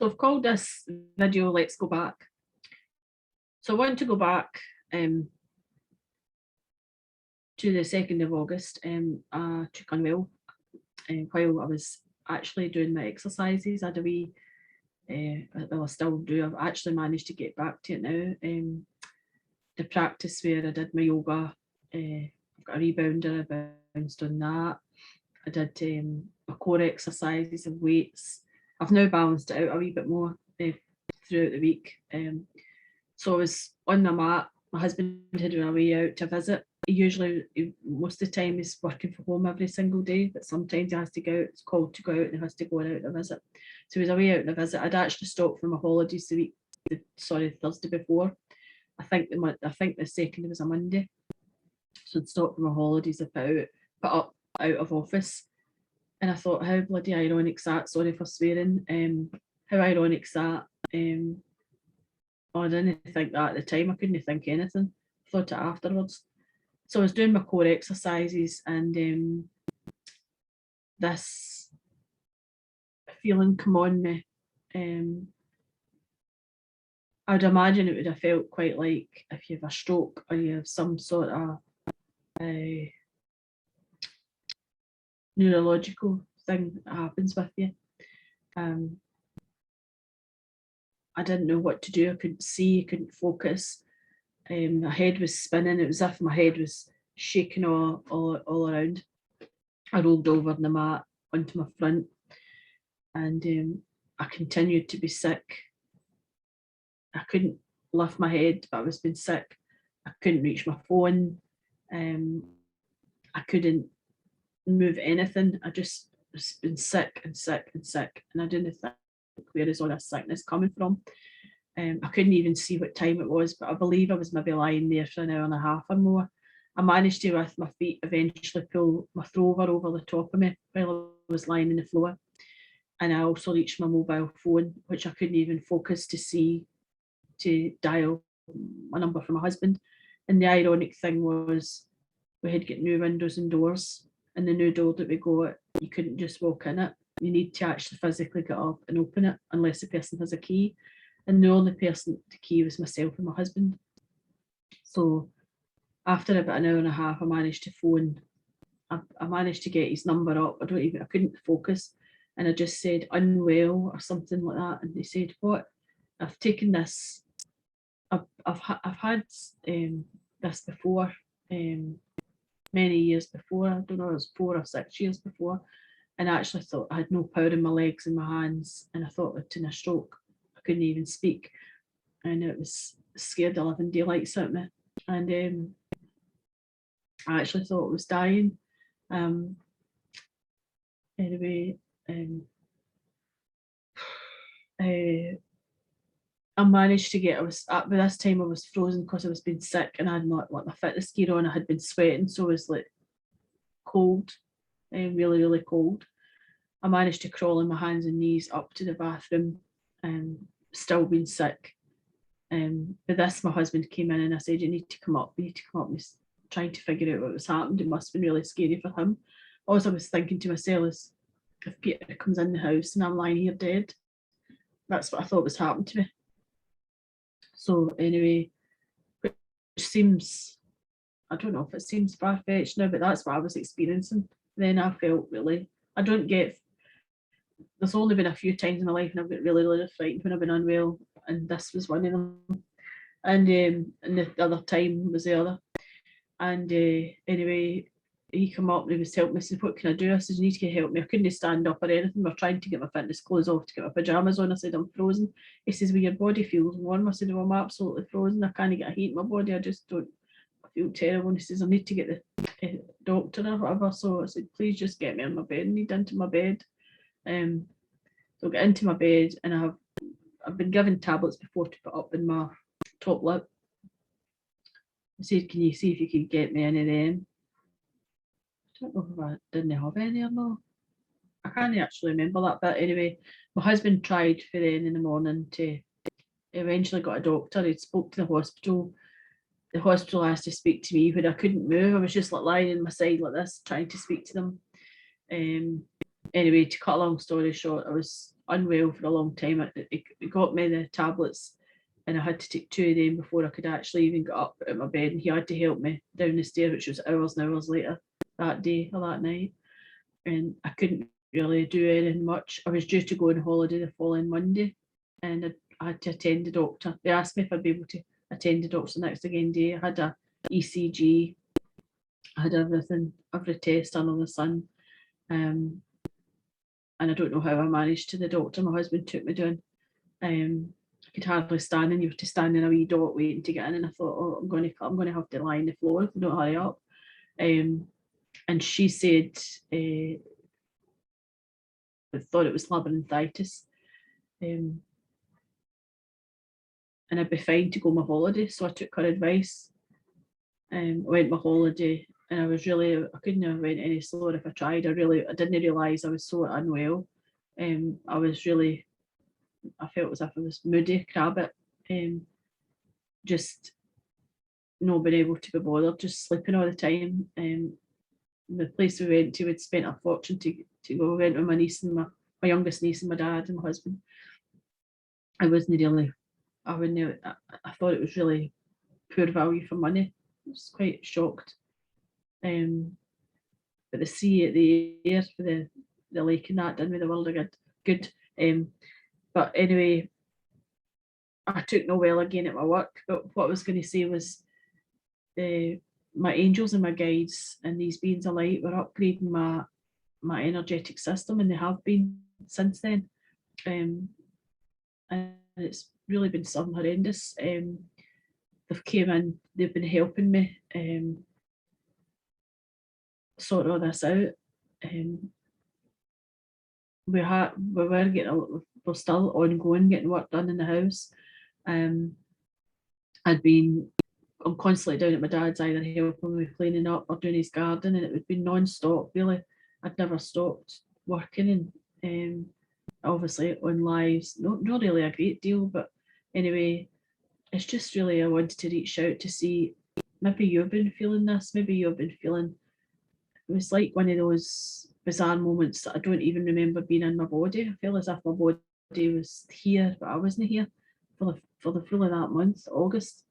So I've called this video Let's Go Back. So I want to go back to the 2nd of August. I took unwell while I was actually doing my exercises. I had a wee, well, I still do. I've actually managed to get back to it now. The practice where I did my yoga, I've got a rebounder, I bounced on that. I did my core exercises and weights. I've now balanced it out a wee bit more throughout the week. So I was on the mat. My husband had run away out to visit. Most of the time, he's working from home every single day, but sometimes he has to go out. It's called to go out and he has to go out on a visit. So he was away out on a visit. I'd actually stopped for my holidays Thursday before. I think the 2nd was a Monday. So I'd stopped for my holidays, I put up out of office. And I thought, how bloody ironic's that? Sorry for swearing. How ironic's that? I didn't think that at the time. I couldn't think anything. I thought it afterwards. So I was doing my core exercises and this feeling come on me. I'd imagine it would have felt quite like if you have a stroke or you have some sort of neurological thing that happens with you. I didn't know what to do. I couldn't see, I couldn't focus. My head was spinning. It was as if my head was shaking all around. I rolled over on the mat onto my front and I continued to be sick. I couldn't lift my head, but I was being sick. I couldn't reach my phone. I couldn't move anything. I just was been sick and sick and sick, and I didn't think, where is all this sickness coming from? I couldn't even see what time it was, but I believe I was maybe lying there for an hour and a half or more. I managed to, with my feet, eventually pull my thrower over the top of me while I was lying on the floor. And I also reached my mobile phone, which I couldn't even focus to see, to dial a number from my husband. And the ironic thing was we had got new windows and doors, and the new door that we got, you couldn't just walk in it. You need to actually physically get up and open it unless the person has a key. And the only person with the key was myself and my husband. So after about an hour and a half, I managed to phone. I managed to get his number up. I couldn't focus. And I just said unwell or something like that. And they said, what? I've taken this. I've had this before, many years before. I don't know, it was 4 or 6 years before. And I actually thought I had no power in my legs and my hands. And I thought I'd had a stroke. I couldn't even speak. And it was scared the living daylights out of me. And I actually thought I was dying. Anyway, I managed to get, by this time I was frozen because I was being sick and I had not like my fitness gear on. I had been sweating, so I was like cold, really, really cold. I managed to crawl on my hands and knees up to the bathroom, still being sick. But this, my husband came in and I said, you need to come up. I was trying to figure out what was happening. It must have been really scary for him. All I was thinking to myself is, if Peter comes in the house and I'm lying here dead, that's what I thought was happening to me. So anyway, which seems, I don't know if it seems far-fetched now, but that's what I was experiencing. Then I felt really, there's only been a few times in my life and I've got really, really frightened when I've been unwell, and this was one of them. And the other time was the other. And anyway, he came up and he was helping me. I said, what can I do? I said, you need to help me. I couldn't stand up or anything. We're trying to get my fitness clothes off to get my pyjamas on. I said, I'm frozen. He says, well, your body feels warm. I said, well, I'm absolutely frozen. I can't get a heat in my body. I feel terrible. And he says, I need to get the doctor or whatever. So I said, please just get me in my bed. I need into my bed. So I got into my bed and I've been given tablets before to put up in my top lip. I said, can you see if you could get me any of them? I don't know if I didn't have any or not. I can't actually remember that bit. Anyway, my husband tried for then in the morning to eventually got a doctor. He spoke to the hospital. The hospital asked to speak to me, but I couldn't move. I was just like lying on my side like this, trying to speak to them. Anyway, to cut a long story short, I was unwell for a long time. It got me the tablets, and I had to take 2 of them before I could actually even get up out of my bed, and he had to help me down the stairs, which was hours and hours later that day or that night. And I couldn't really do anything much. I was due to go on holiday the following Monday, and I had to attend the doctor. They asked me if I'd be able to attend the doctor next again day. I had a ECG, I had everything, every test under the sun. And I don't know how I managed to the doctor. My husband took me down. I could hardly stand, and you have to stand in a wee dot waiting to get in. And I thought, oh, I'm going to have to lie on the floor if I don't hurry up. And she said, I thought it was labyrinthitis, and I'd be fine to go on my holiday. So I took her advice. I went my holiday, and I couldn't have went any slower if I tried. I didn't realise I was so unwell. I felt as if I was moody, crabbit, just not being able to be bothered, just sleeping all the time. The place we went to, we'd spent a fortune to go. We went with my niece and my youngest niece and my dad and my husband. I thought it was really poor value for money. I was quite shocked. But the sea at the air for the lake and that did me the world of good. But anyway, I took no well again at my work. But what I was going to say was my angels and my guides and these beings of light were upgrading my energetic system, and they have been since then. And it's really been something horrendous. They've came in, they've been helping me sort all this out. We're still ongoing getting work done in the house. I'm constantly down at my dad's, either helping with cleaning up or doing his garden, and it would be non-stop really. I'd never stopped working, and obviously on lives, not really a great deal, but anyway, it's just really I wanted to reach out to see, maybe you've been feeling this, maybe you've been feeling, it was like one of those bizarre moments that I don't even remember being in my body. I feel as if my body was here, but I wasn't here for the full of that month, August.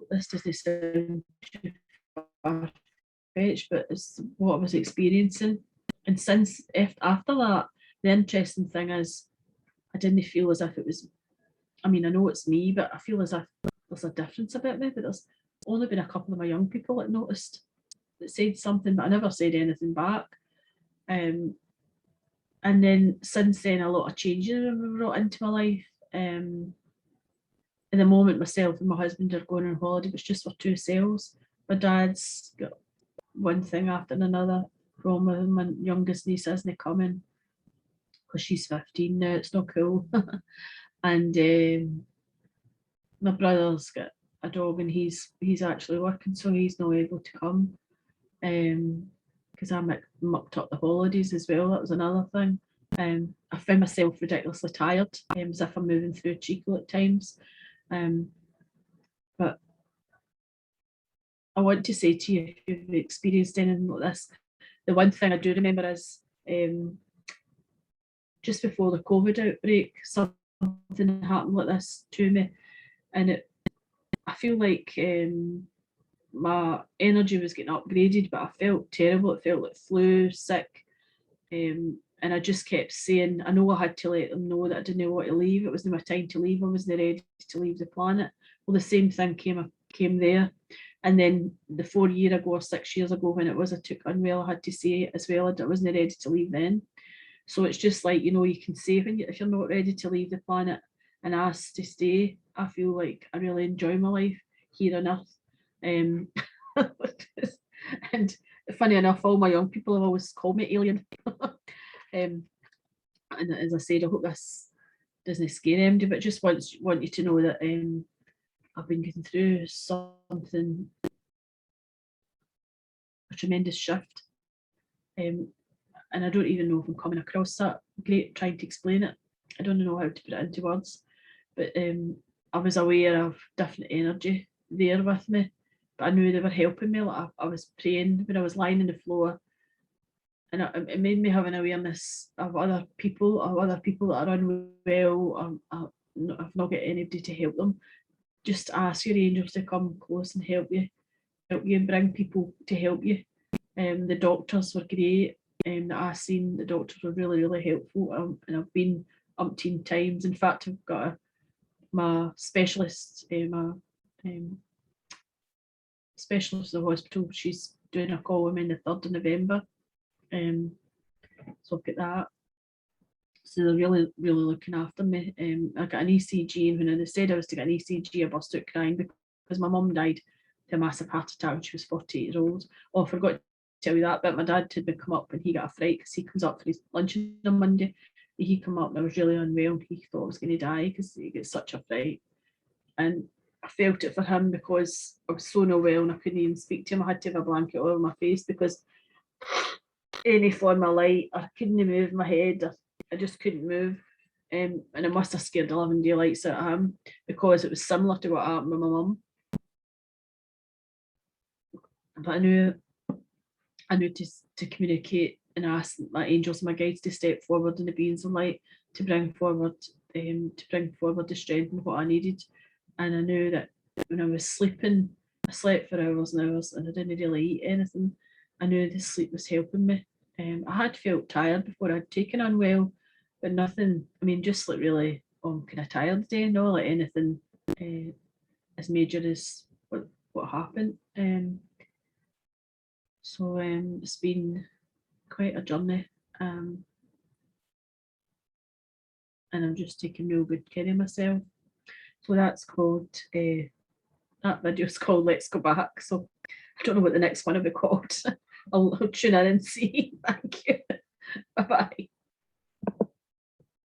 This doesn't sound too far-fetched, but it's what I was experiencing. And since after that, the interesting thing is, I didn't feel as if it was, I mean, I know it's me, but I feel as if there's a difference about me. But there's only been a couple of my young people that noticed, that said something, but I never said anything back. And then since then, a lot of changes have been brought into my life. In the moment, myself and my husband are going on holiday, but it's just for 2 selves. My dad's got one thing after another wrong with him. My youngest niece isn't coming because she's 15 now. It's not cool. And my brother's got a dog, and he's actually working, so he's not able to come. Because I mucked up the holidays as well. That was another thing. I found myself ridiculously tired, as if I'm moving through a treacle at times. But I want to say to you, if you've experienced anything like this, the one thing I do remember is just before the COVID outbreak, something happened like this to me, and I feel like my energy was getting upgraded, but I felt terrible. It felt like flu, sick, and I just kept saying, I know I had to let them know that I didn't want to leave. It wasn't my time to leave. I wasn't ready to leave the planet. Well, the same thing came there. And then the 4 years ago or 6 years ago, when it was I took unwell, I had to say as well, I wasn't ready to leave then. So it's just like, you can say if you're not ready to leave the planet and ask to stay. I feel like I really enjoy my life here on Earth. And funny enough, all my young people have always called me Alien. And as I said, I hope this doesn't scare anybody, but just want you to know that I've been getting through something, a tremendous shift. And I don't even know if I'm coming across that great trying to explain it. I don't know how to put it into words, but I was aware of different energy there with me, but I knew they were helping me. Like I was praying when I was lying on the floor, and it made me have an awareness of other people that are unwell, or I've not got anybody to help them. Just ask your angels to come close and help you and bring people to help you. The doctors were great. That I seen, the doctors were really, really helpful, and I've been umpteen times. In fact, I've got my specialist, my specialist of the hospital. She's doing a call with me on the 3rd of November. So I've got that. So they're really, really looking after me. I got an ECG, and when they said I was to get an ECG, I burst out crying because my mum died to a massive heart attack when she was 48 years old. Oh, I forgot to tell you that, but my dad had come up and he got a fright because he comes up for his lunch on Monday. He came up and I was really unwell. He thought I was going to die because he gets such a fright. And I felt it for him because I was so not well and I couldn't even speak to him. I had to have a blanket over my face because any form of light, I couldn't move my head. I just couldn't move. And I must have scared the living daylights out of him because it was similar to what happened with my mum. But I knew to communicate and ask my angels and my guides to step forward in the beings of light to bring forward the strength and what I needed. And I knew that when I was sleeping, I slept for hours and hours and I didn't really eat anything. I knew the sleep was helping me. I had felt tired before I'd taken unwell, but nothing, I mean, just like really, kind of tired day, no, like anything as major as what happened. So it's been quite a journey, and I'm just taking real good care of myself. So that's called, that video's called Let's Go Back. So I don't know what the next one will be called. I'll tune in and see. Thank you.